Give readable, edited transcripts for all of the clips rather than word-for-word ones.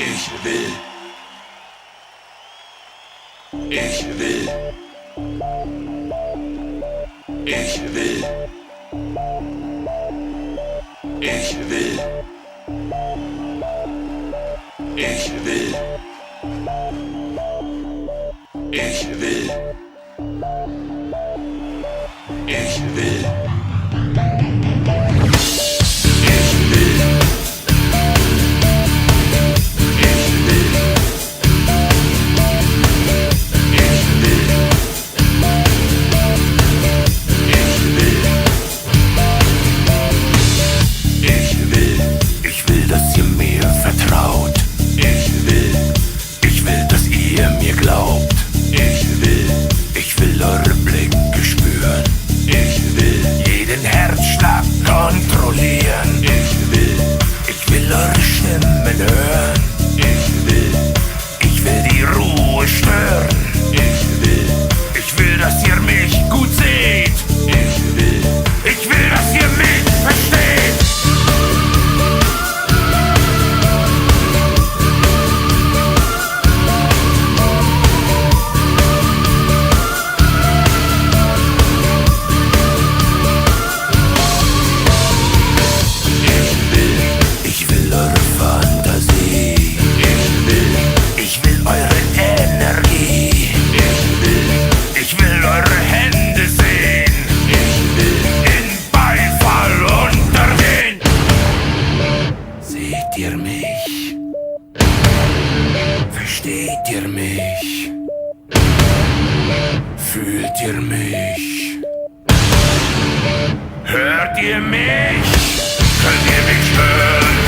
Ich will. Ich will. Ich will. Ich will. Ich will. Ich will. Ich will. Dass ihr mir vertraut. Ich will, dass ihr mir glaubt. Ich will eure Blicke spüren. Jeden Herzschlag kontrollieren. Ich will eure Stimmen hören. Ich will die Ruhe stören. Ich will, dass ihr mich gut seht. Ich will, dass ihr mich versteht. Versteht ihr mich? Fühlt ihr mich? Hört ihr mich? Könnt ihr mich hören?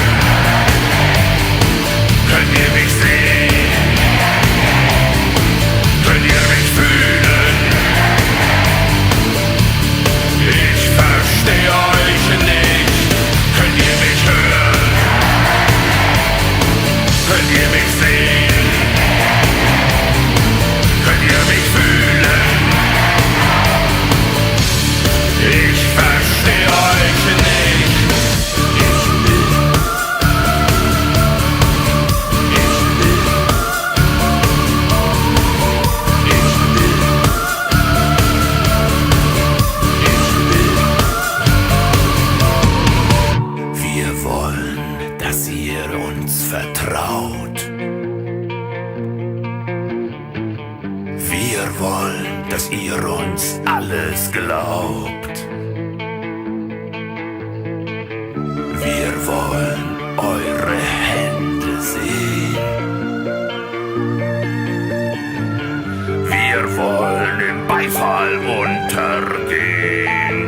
Könnt ihr mich sehen? Könnt ihr mich fühlen? Ich verstehe euch nicht. Könnt ihr mich hören? Könnt ihr mich sehen? Könnt ihr mich fühlen? Ich verstehe euch nicht. Wir wollen, dass ihr uns vertraut. Wir wollen, dass ihr uns alles glaubt. Wir wollen eure Hände sehen. Wir wollen im Beifall untergehen.